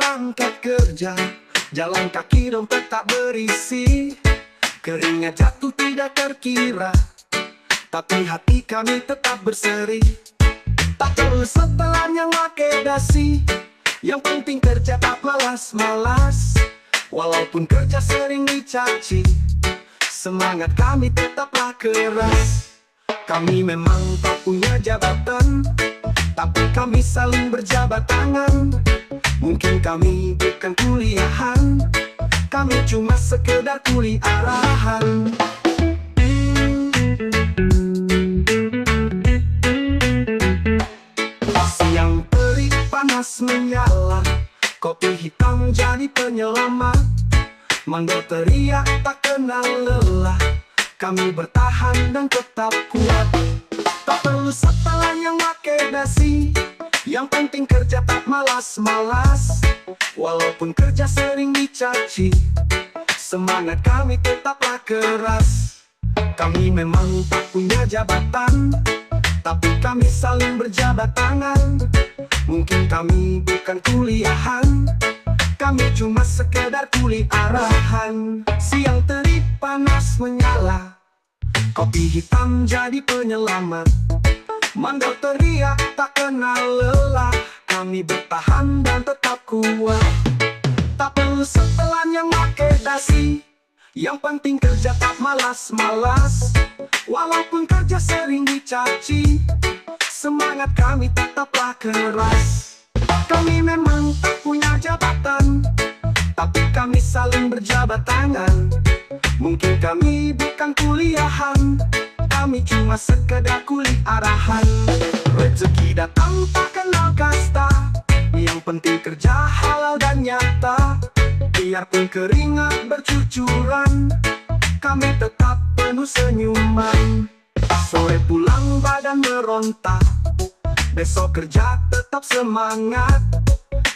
berangkat kerja, jalan kaki dompet tak berisi, keringat jatuh tidak terkira, tapi hati kami tetap berseri. Tak perlu setelan yang make dasi, yang penting kerja tak malas-malas. Walaupun kerja sering dicaci, semangat kami tetaplah keras. Kami memang tak punya jabatan, tapi kami saling berjabat tangan. Mungkin kami bukan kuliahan, kami cuma sekedar kuli arahan. Siang terik panas menyala, kopi hitam jadi penyelamat. Mandor teriak tak kenal lelah, kami bertahan dan tetap kuat. Tak perlu setelan yang make dasi, yang penting kerja tak malas-malas. Walaupun kerja sering dicaci, semangat kami tetaplah keras. Kami memang tak punya jabatan, tapi kami saling berjabat tangan. Mungkin kami bukan kuliahan, kami cuma sekedar kuli arahan. Siang terik panas menyala, kopi hitam jadi penyelamat. Mandor teriak tak kenal lelah, kami bertahan dan tetap kuat. Tak perlu setelan yang make dasi, yang penting kerja tak malas-malas. Walaupun kerja sering dicaci, semangat kami tetaplah keras. Kami memang tak punya jabatan, tapi kami saling berjabat tangan. Mungkin kami bukan kuliahan, kami cuma sekedar kuli arahan. Rezeki datang tak kenal kasta, yang penting kerja halal dan nyata. Biarpun keringat bercucuran, kami tetap penuh senyuman. Sore pulang badan meronta, besok kerja tetap semangat.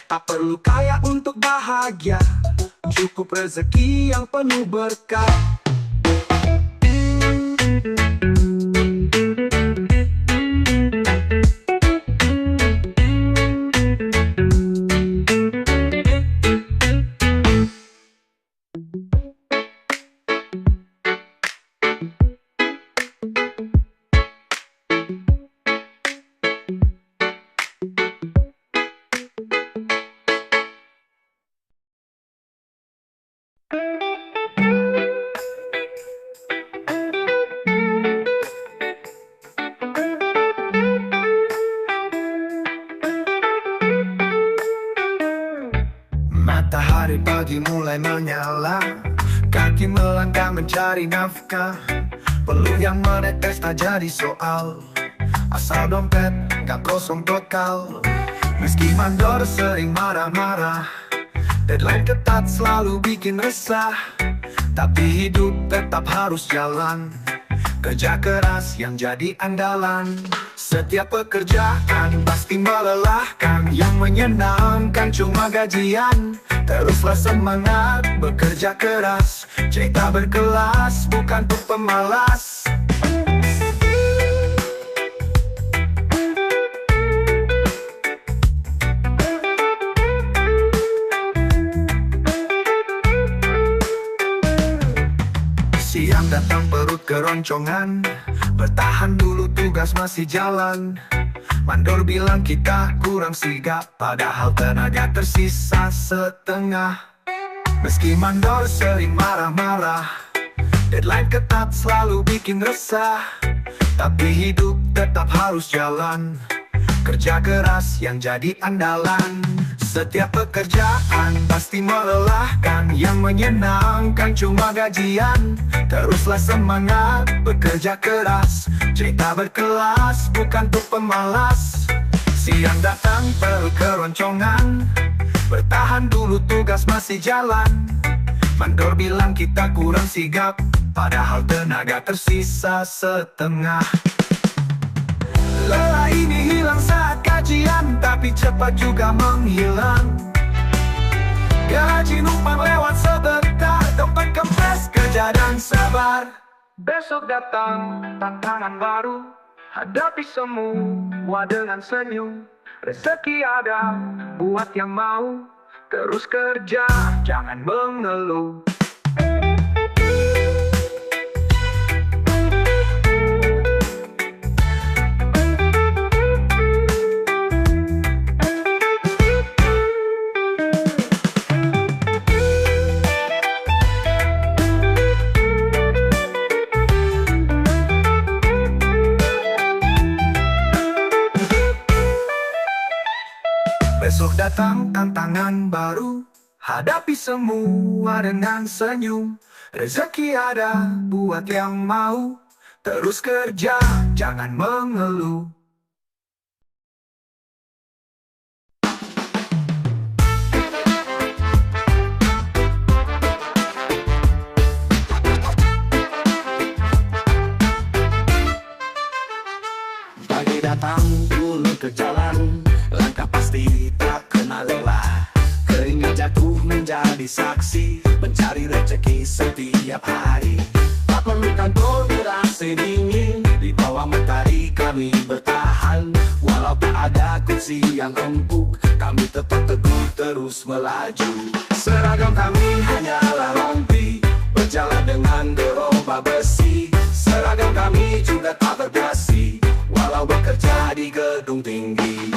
Tak perlu kaya untuk bahagia, cukup rezeki yang penuh berkah. Matahari pagi mulai menyala, kaki melangkah mencari nafkah. Peluh yang menetes tak jadi soal, asal dompet gak kosong total. Meski mandor sering marah-marah, deadline ketat selalu bikin resah. Tapi hidup tetap harus jalan, kerja keras yang jadi andalan. Setiap pekerjaan pasti melelahkan, yang menyenangkan cuma gajian. Teruslah semangat bekerja keras, cerita berkelas bukan untuk pemalas. Siang datang perut keroncongan, bertahan dulu tugas masih jalan. Mandor bilang kita kurang sigap, padahal tenaga tersisa setengah. Meski mandor sering marah-marah, deadline ketat selalu bikin resah. Tapi hidup tetap harus jalan, kerja keras yang jadi andalan. Setiap pekerjaan pasti melelahkan, yang menyenangkan cuma gajian. Teruslah semangat bekerja keras, cerita berkelas bukan untuk pemalas. Siang datang perlu keroncongan, bertahan dulu tugas masih jalan. Mandor bilang kita kurang sigap, padahal tenaga tersisa setengah. Lelah ini hilang saat kajian, tapi cepat juga menghilang. Gaji numpang lewat sebentar, dompet kempes, kerja dan sabar. Besok datang tantangan baru, hadapi semua dengan senyum. Rezeki ada buat yang mau, terus kerja, jangan mengeluh. Besok datang tantangan baru, hadapi semua dengan senyum. Rezeki ada buat yang mau, terus kerja, jangan mengeluh. Pagi datang dulu ke jalan, langkah pasti tak kenal lelah. Keringat jatuh menjadi saksi, mencari rezeki setiap hari. Tak perlu kantor berasa dingin, di bawah matahari kami bertahan. Walau tak ada kursi yang empuk, kami tetap teguh terus melaju. Seragam kami hanyalah rompi, berjalan dengan gerobak besi. Seragam kami juga tak berdasi, walau bekerja di gedung tinggi.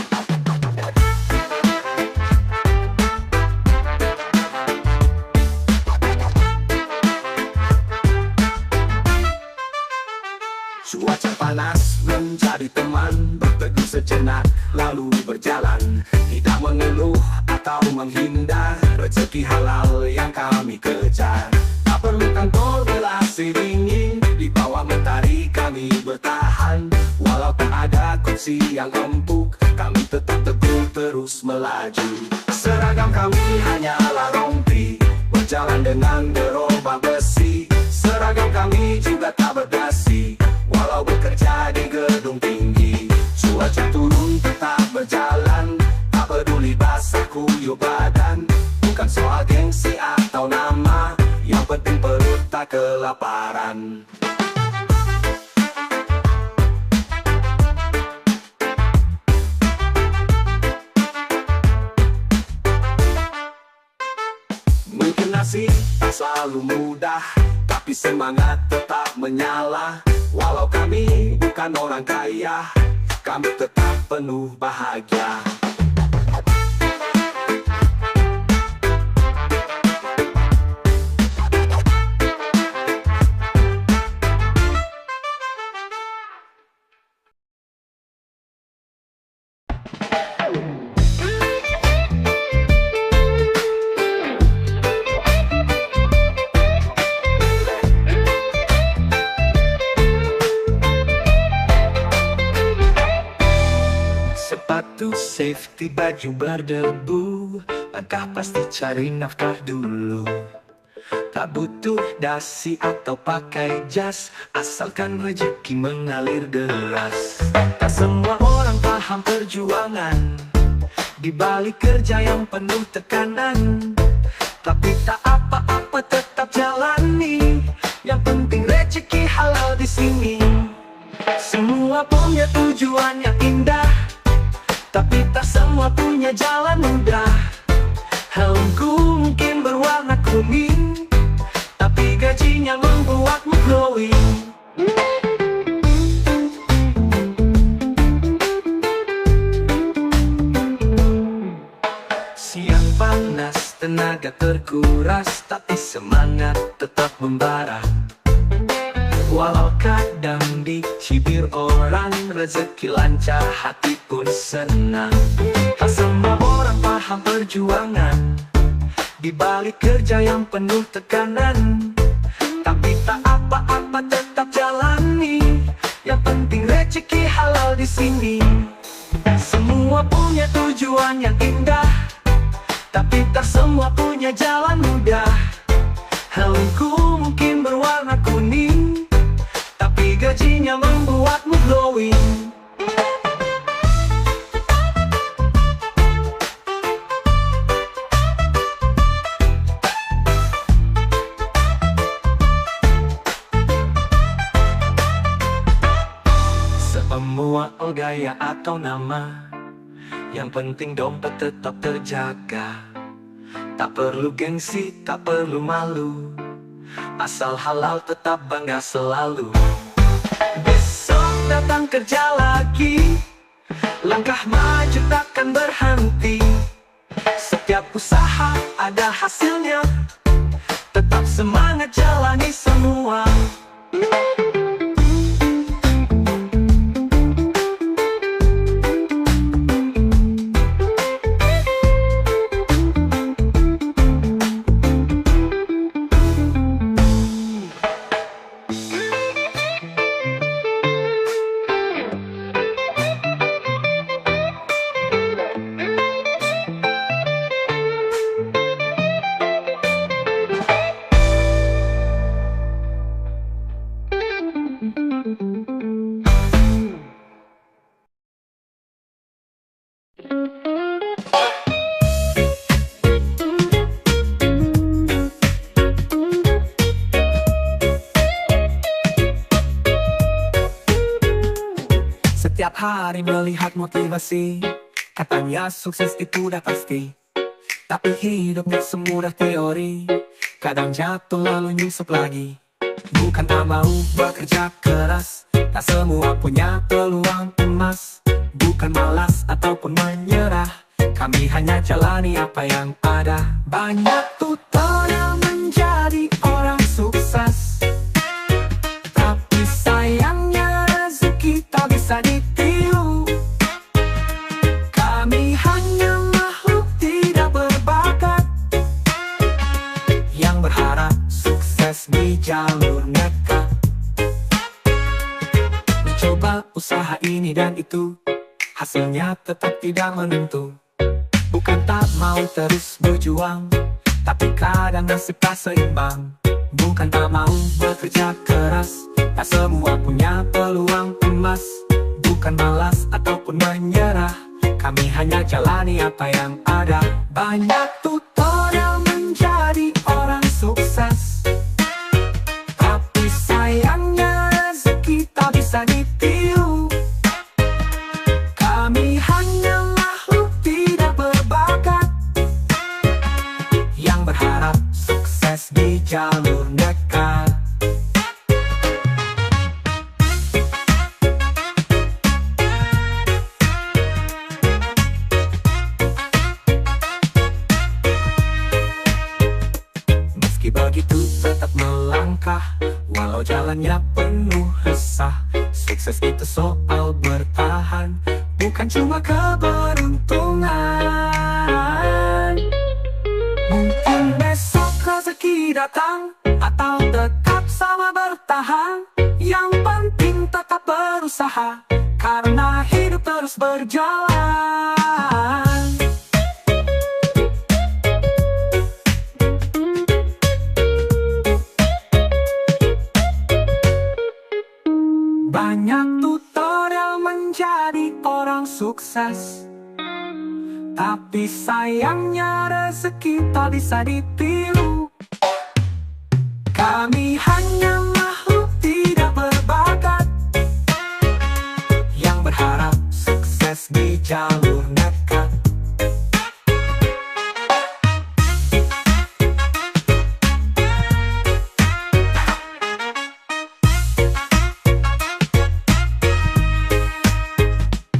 Cuaca panas menjadi teman, berteduh sejenak lalu berjalan. Tidak mengeluh atau menghindar, rezeki halal yang kami kejar. Tak perlu kantor berasi dingin, di bawah mentari kami bertahan. Walau tak ada kursi yang empuk, kami tetap teguh terus melaju. Seragam kami hanyalah rompi, berjalan dengan gerobak besi. Seragam kami juga tak berdasi, walau bekerja di gedung tinggi. Cuaca turun tetap berjalan, tak peduli basah kuyup badan. Bukan soal gengsi atau nama, yang penting perut tak kelaparan. Mungkin nasib tak selalu mudah, tapi semangat tetap menyala. Walau kami bukan orang kaya, kami tetap penuh bahagia. Sepatu safety, baju berdebu, langkah pasti cari nafkah dulu. Tak butuh dasi atau pakai jas, asalkan rezeki mengalir deras. Tak semua orang paham perjuangan, di balik kerja yang penuh tekanan. Tapi tak apa-apa tetap jalani, yang penting rezeki halal di sini. Semua punya tujuan yang indah, tapi tak semua punya jalan mudah. Helmku mungkin berwarna kuning, tapi gajinya membuatmu glowing. Siang panas, tenaga terkuras, tapi semangat tetap membara. Walau kadang dicibir orang, rezeki lancar, hati pun senang. Tak semua orang paham perjuangan, di balik kerja yang penuh tekanan. Tapi tak apa-apa tetap jalani, yang penting rezeki halal di sini. Semua punya tujuan yang indah, tapi tak semua punya jalan mudah. Helmku mungkin berwarna kuning, tapi gajinya membuatmu glowing. Semua gaya atau nama, yang penting dompet tetap terjaga. Tak perlu gengsi, tak perlu malu, asal halal tetap bangga selalu. Besok datang kerja lagi, langkah maju takkan berhenti. Setiap usaha ada hasilnya, tetap semangat jalani semua. Setiap hari melihat motivasi, katanya sukses itu udah pasti. Tapi hidupnya semudah teori, kadang jatuh lalu nyusup lagi. Bukan tak mau bekerja keras, tak semua punya peluang emas. Bukan malas ataupun menyerah, kami hanya jalani apa yang ada. Banyak tutorial menjadi orang sukses, tapi sayangnya rezeki tak bisa ditiru. Kami hanya makhluk tidak berbakat, yang berharap sukses di jalur nekat. Mencoba usaha ini dan itu, hasilnya tetap tidak menentu. Bukan tak mau terus berjuang, tapi kadang nasib tak seimbang. Bukan tak mau bekerja keras, tak semua punya peluang emas. Bukan malas ataupun menyerah, kami hanya jalani apa yang ada. Banyak tutorial menjadi orang sukses, tapi sayangnya rezeki tak bisa ditiru. Kami hanya makhluk tidak berbakat, yang berharap sukses di jalur nekat. Meski begitu tetap melangkah, walau jalannya penuh resah. Sukses itu soal bertahan, bukan cuma keberuntungan. Mungkin besok rezeki datang, atau tetap sama bertahan. Yang penting tetap berusaha, karena hidup terus berjalan. Banyak tutorial menjadi orang sukses, tapi sayangnya rezeki tak bisa ditiru. Kami hanya makhluk tidak berbakat, yang berharap sukses di jalur nekat.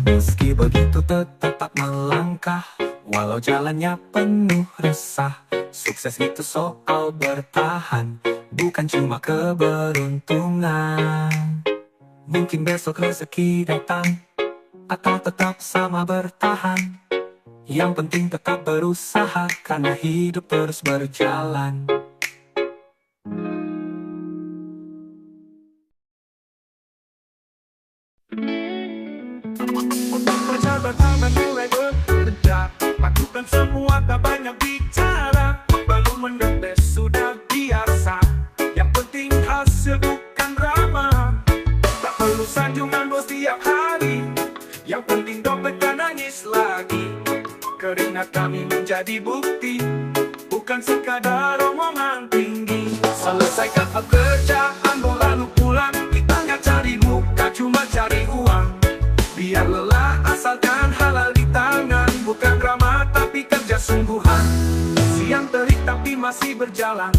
Meski begitu tetap melangkah, walau jalannya penuh resah. Sukses itu soal bertahan, bukan cuma keberuntungan. Mungkin besok rezeki datang, atau tetap sama bertahan. Yang penting tetap berusaha, karena hidup terus berjalan. Berjabat aman mulai berbeda, lakukan semua tak banyak bicara. Belum mendetes sudah biasa, yang penting hasil bukan drama. Tak perlu sanjungan bos tiap hari, yang penting dompet tak nangis lagi. Keringat kami menjadi bukti, bukan sekadar omongan tinggi. Selesaikan pekerjaan lalu pulang, kita nggak cari muka, cuma cari uang. Biar lelah asalkan halal di tangan, bukan drama tapi kerja sungguhan. Siang Siang terik tapi masih berjalan,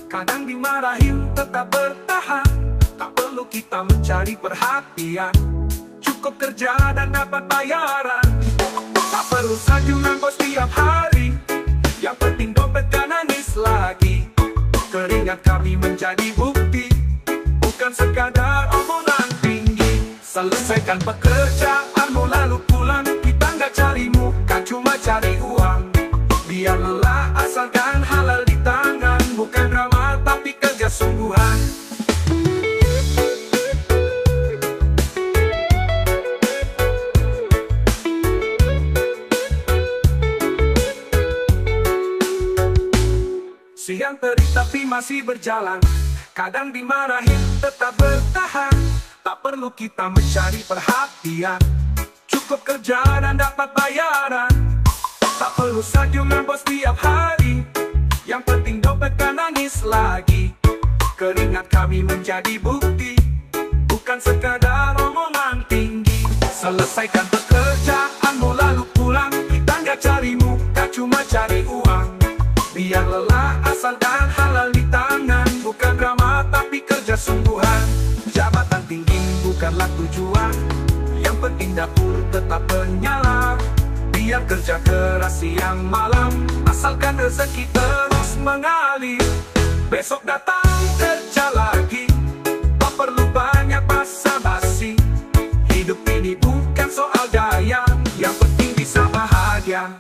kadang dimarahin tetap bertahan. Tak perlu kita mencari perhatian, cukup kerja dan dapat bayaran. Tak perlu sanjungan bos tiap hari, yang penting dompet gak nangis lagi. Keringat kami menjadi bukti, bukan sekadar omongan tinggi. Selesaikan pekerjaanmu lalu pulang, kita nggak cari muka, cuma cari uang. Biar lelah asalkan halal di tangan, bukan drama tapi kerja sungguhan. Siang terik tapi masih berjalan, kadang dimarahin tetap bertahan. Tak perlu kita mencari perhatian, cukup kerja dan dapat bayaran. Tak perlu sanjungan bos tiap hari, yang penting dompet gak nangis lagi. Keringat kami menjadi bukti, bukan sekadar omongan tinggi. Selesaikan pekerjaanmu lalu pulang, kita gak cari muka, cuma cari uang. Biar lelah asal dan halal di tangan, bukan drama tapi kerja sungguhan. Jabatan tinggi bukanlah tujuan, yang penting dapur tetap menyala. Biar kerja keras siang malam, asalkan rezeki terus mengalir. Besok datang kerja lagi, tak perlu banyak basa-basi. Hidup ini bukan soal daya, yang penting bisa bahagia.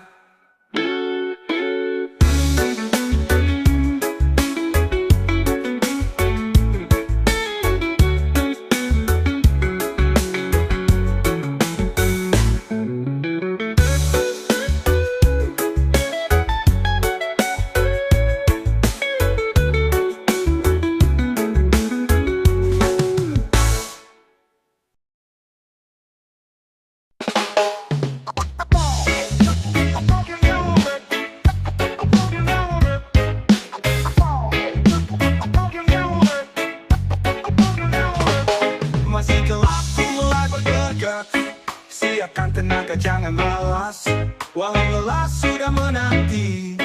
Siapkan tenaga, jangan malas. Walau lelah sudah menanti,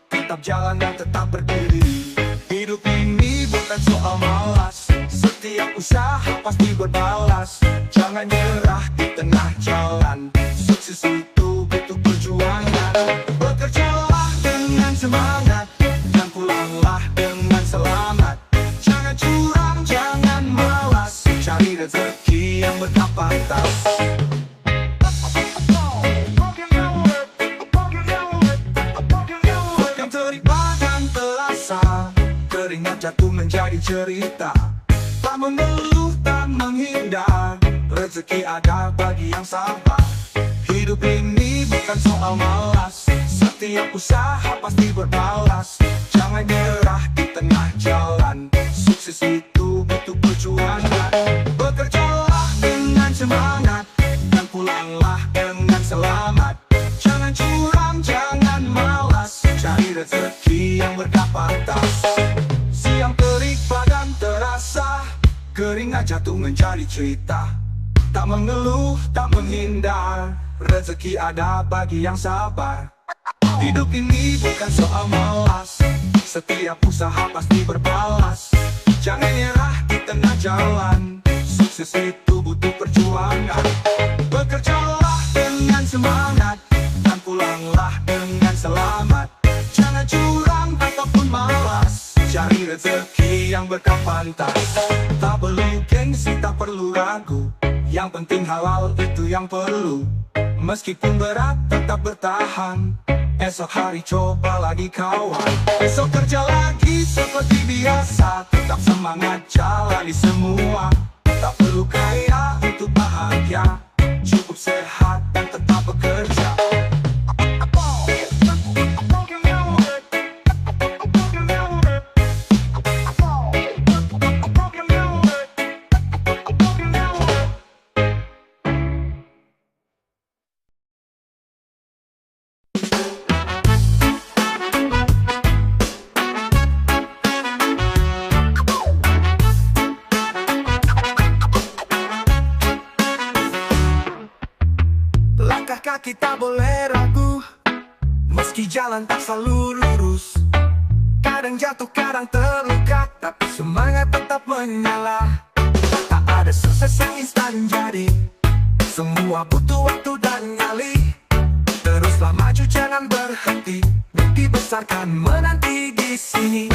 tetap jalan dan tetap berdiri. Hidup ini bukan soal malas, setiap usaha pasti berbalas. Jangan nyerah di tengah jalan, sukses itu butuh perjuangan. Bekerjalah dengan semangat, dan pulanglah dengan selamat. Jangan curang, jangan malas, cari rezeki yang berkapasitas. Keringat jatuh menjadi cerita, tak mengeluh, tak menghindar. Rezeki ada bagi yang sabar. Hidup ini bukan soal malas, setiap usaha pasti berbalas. Jangan nyerah di tengah jalan, sukses itu butuh perjuangan. Bekerjalah dengan semangat, dan pulanglah dengan selamat. Jangan curang, jangan malas, cari rezeki yang berkapasitas. Siang terik badan terasa, keringat jatuh menjadi cerita. Tak mengeluh, tak menghindar, rezeki ada bagi yang sabar. Hidup ini bukan soal malas, setiap usaha pasti berbalas. Jangan nyerah di tengah jalan, sukses itu butuh perjuangan. Bekerjalah dengan semangat, dan pulanglah dengan selamat. Jangan curang ataupun malas, cari rezeki yang berkapasitas. Tak perlu gengsi, tak perlu ragu, yang penting halal itu yang perlu. Meskipun berat tetap bertahan, esok hari coba lagi kawan. Esok kerja lagi seperti biasa, tetap semangat jalani semua. Tak perlu kaya untuk bahagia, cukup sehat dan tetap bekerja. lurus. Kadang jatuh, kadang terluka, tapi semangat tetap menyala. Tak ada sukses yang instan jadi, semua butuh waktu dan nyali. Teruslah maju, jangan berhenti, mimpi besarkan menanti di sini.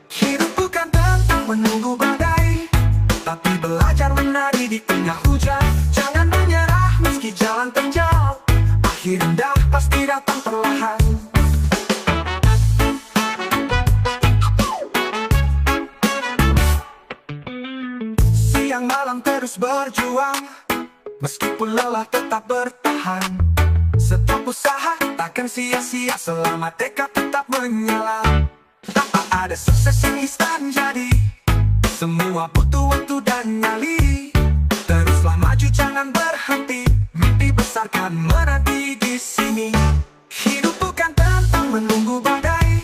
Hidup bukan tentang menunggu badai, tapi belajar menari di tengah hujan. Jangan menyerah meski jalan terjal, akhir indah pasti datang perlahan. Siang malam terus berjuang, meskipun lelah tetap bertahan. Setiap usaha takkan sia-sia selama tekad tetap menyala. Tak ada sukses yang instan jadi, semua butuh waktu dan nyali. Teruslah maju, jangan berhenti, mimpi besarkan menanti di sini. Hidup bukan tentang menunggu badai,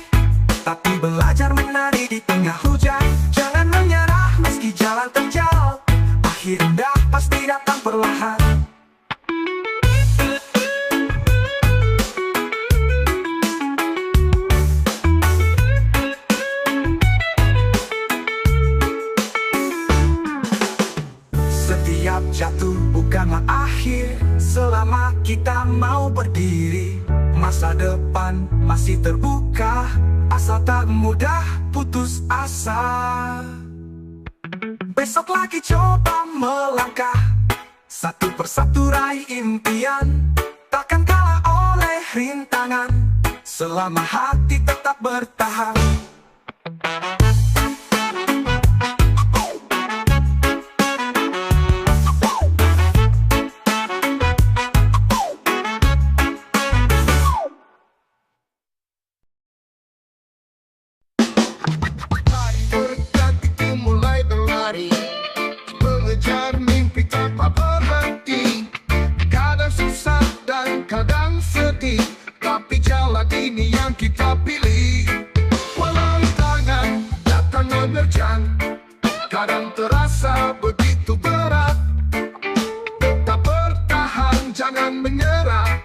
tapi belajar menari di tengah hujan. Jangan menyerah meski jalan terjal, akhir indah pasti datang perlahan. Setiap jatuh bukanlah akhir, selama kita mau berdiri. Masa depan masih terbuka, asal tak mudah putus asa. Besok lagi coba melangkah, satu persatu raih impian. Takkan kalah oleh rintangan, selama hati tetap bertahan. Mengejar mimpi tanpa berhenti, kadang susah dan kadang sedih, tapi jalan ini yang kita pilih. Walau tangan datang menerjang, kadang terasa begitu berat, tetap bertahan, jangan menyerah.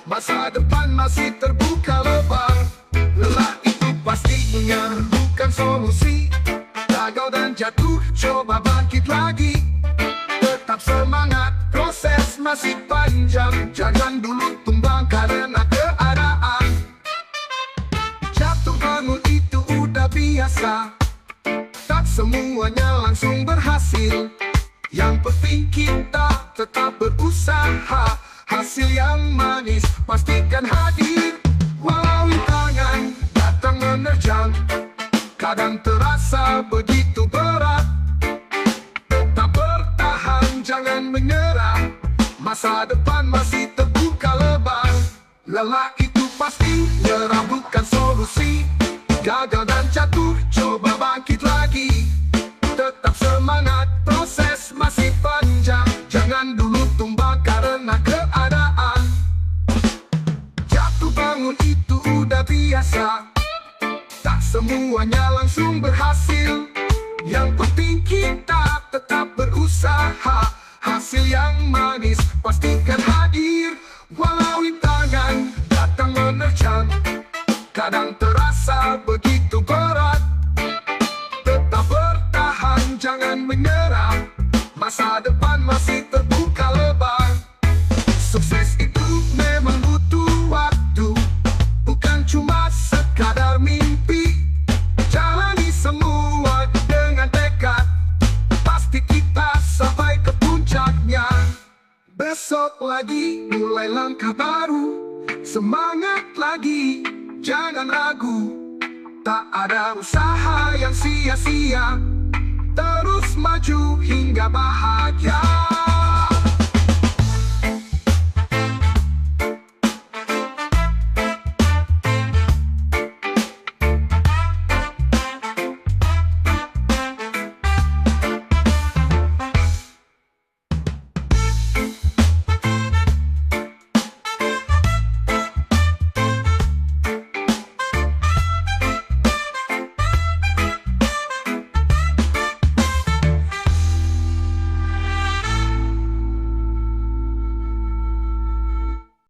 Masa depan masih terbuka lebar. Lelah itu pastinya bukan solusi, gagal dan jatuh, coba bangkit lagi. Tetap semangat, proses masih panjang, jangan dulu tumbang karena keadaan. Jatuh bangun itu udah biasa, tak semuanya langsung berhasil. Yang penting kita tetap berusaha, hasil yang manis pastikan hadir. Walau tangan datang menerjang, kadang terasa begitu berat, tetap bertahan, jangan menyerah. Masa depan masih terbuka lebar. Lelah itu pasti nyerah bukan solusi, gagal dan jatuh, coba bangkit lagi. Tetap semangat, proses masih panjang, jangan dulu tumbang karena keadaan. Jatuh bangun itu udah biasa, tak semuanya langsung berhasil. Yang penting kita tetap berusaha, hasil yang manis pastikan hadir. Walau tangan datang menerjang, kadang terasa begitu berat, tetap bertahan, jangan menyerah. Masa depan masih terbuka lebar. Sukses itu memang butuh waktu, bukan cuma sekadar mimpi. Jalani semua dengan tekad, pasti kita sampai ke puncaknya. Besok lagi mulai langkah baru, semangat lagi, jangan ragu. Tak ada usaha yang sia-sia, terus maju hingga bahagia.